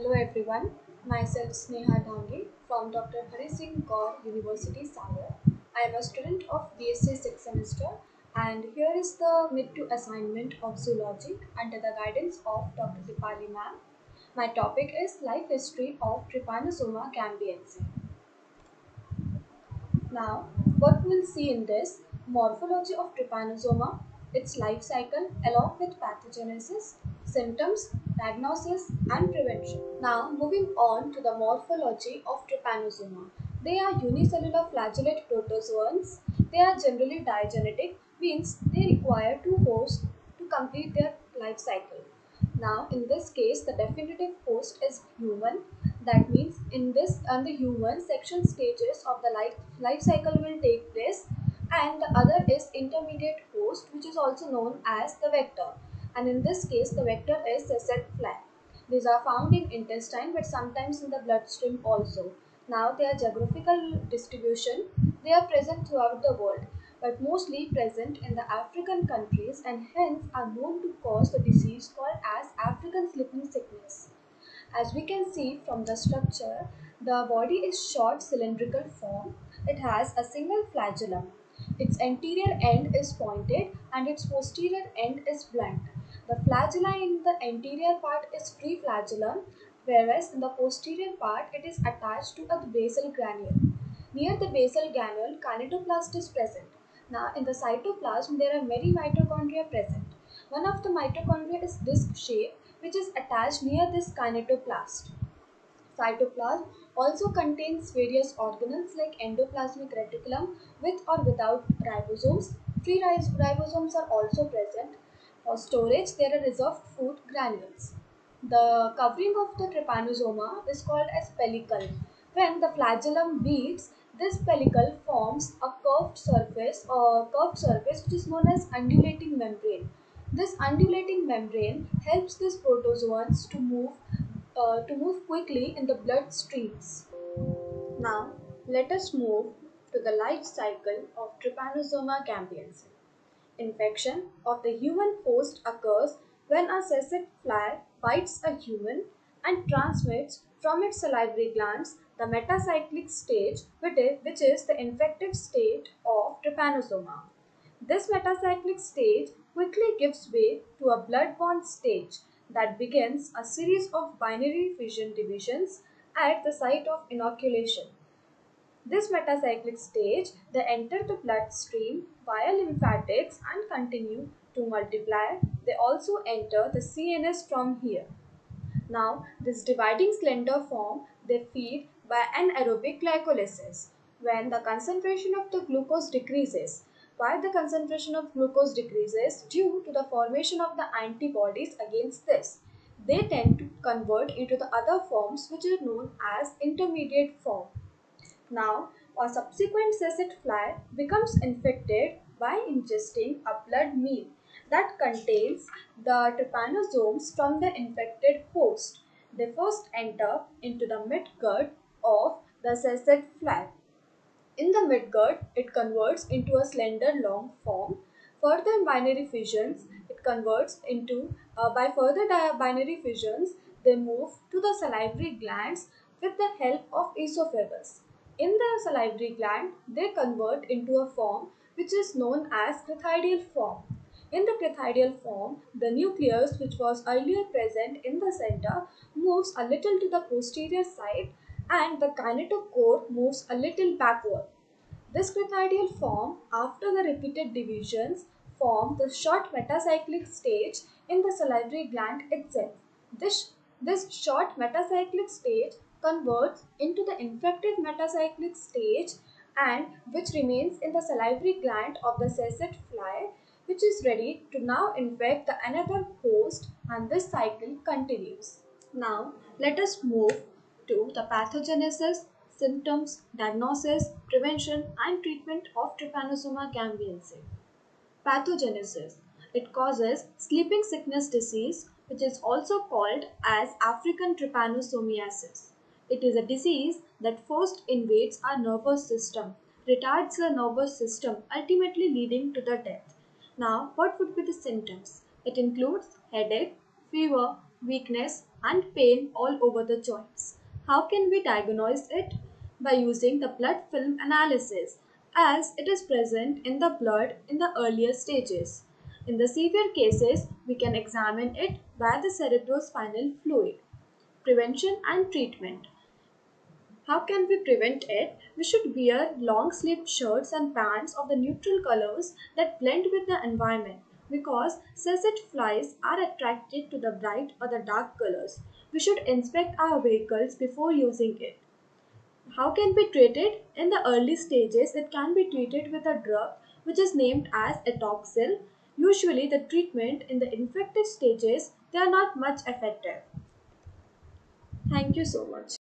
Hello everyone, myself Sneha Dhange from Dr. Hari Singh Gaur University, Sagar. I am a student of BSc 6th semester and here is the mid-2 assignment of zoology under the guidance of Dr. Dipali ma'am. My topic is Life History of Trypanosoma gambiense. Now, what we'll see in this morphology of trypanosoma, its life cycle along with pathogenesis, symptoms, diagnosis and prevention. Now, moving on to the morphology of trypanosoma. They are unicellular flagellate protozoans. They are generally digenetic, means they require two hosts to complete their life cycle. Now, in this case, the definitive host is human. That means in this and the human sexual stages of the life cycle will take place, and the other is intermediate host, which is also known as the vector. And in this case, the vector is sessile fly. These are found in intestine, but sometimes in the bloodstream also. Now, their geographical distribution, they are present throughout the world, but mostly present in the African countries and hence are known to cause the disease called as African sleeping sickness. As we can see from the structure, the body is short cylindrical form. It has a single flagellum. Its anterior end is pointed and its posterior end is blunt. The flagella in the anterior part is free flagellum, whereas in the posterior part it is attached to a basal granule. Near the basal granule, kinetoplast is present. Now, in the cytoplasm, there are many mitochondria present. One of the mitochondria is disc shaped, which is attached near this kinetoplast. Cytoplasm also contains various organelles like endoplasmic reticulum with or without ribosomes. Free ribosomes are also present. For storage, there are reserved food granules. The covering of the trypanosoma is called as pellicle. When the flagellum beats, this pellicle forms a curved surface which is known as undulating membrane. This undulating membrane helps these protozoans to move quickly in the blood streams. Now, let us move to the life cycle of Trypanosoma gambiense. Infection of the human host occurs when a cecid fly bites a human and transmits from its salivary glands the metacyclic stage, which is the infective state of trypanosoma. This metacyclic stage quickly gives way to a blood-borne stage that begins a series of binary fission divisions at the site of inoculation. This metacyclic stage, they enter the bloodstream via lymphatics and continue to multiply. They also enter the CNS from here. Now, this dividing slender form, they feed by anaerobic glycolysis. When the concentration of the glucose decreases, why the concentration of glucose decreases? Due to the formation of the antibodies against this. They tend to convert into the other forms which are known as intermediate form. Now, a subsequent cecid fly becomes infected by ingesting a blood meal that contains the trypanosomes from the infected host. They first enter into the midgut of the cecid fly. In the midgut, it converts into a slender long form. Further binary fissions, it converts into, by further binary fissions, they move to the salivary glands with the help of esophagus. In the salivary gland, they convert into a form which is known as crithidial form. In the crithidial form, the nucleus which was earlier present in the center moves a little to the posterior side and the kinetochore moves a little backward. This crithidial form, after the repeated divisions, form the short metacyclic stage in the salivary gland itself. This short metacyclic stage converts into the infected metacyclic stage and which remains in the salivary gland of the cecid fly, which is ready to now infect the another host, and this cycle continues. Now, let us move to the pathogenesis, symptoms, diagnosis, prevention, and treatment of Trypanosoma gambiense. Pathogenesis. It causes sleeping sickness disease, which is also called as African trypanosomiasis. It is a disease that first invades our nervous system, retards the nervous system, ultimately leading to the death. Now, what would be the symptoms? It includes headache, fever, weakness, and pain all over the joints. How can we diagnose it? By using the blood film analysis, as it is present in the blood in the earlier stages. In the severe cases, we can examine it by the cerebrospinal fluid. Prevention and treatment. How can we prevent it? We should wear long sleeved shirts and pants of the neutral colors that blend with the environment because sausage flies are attracted to the bright or the dark colors. We should inspect our vehicles before using it. How can be treated? In the early stages, it can be treated with a drug which is named as etoxyl. Usually, the treatment in the infected stages they are not much effective. Thank you so much.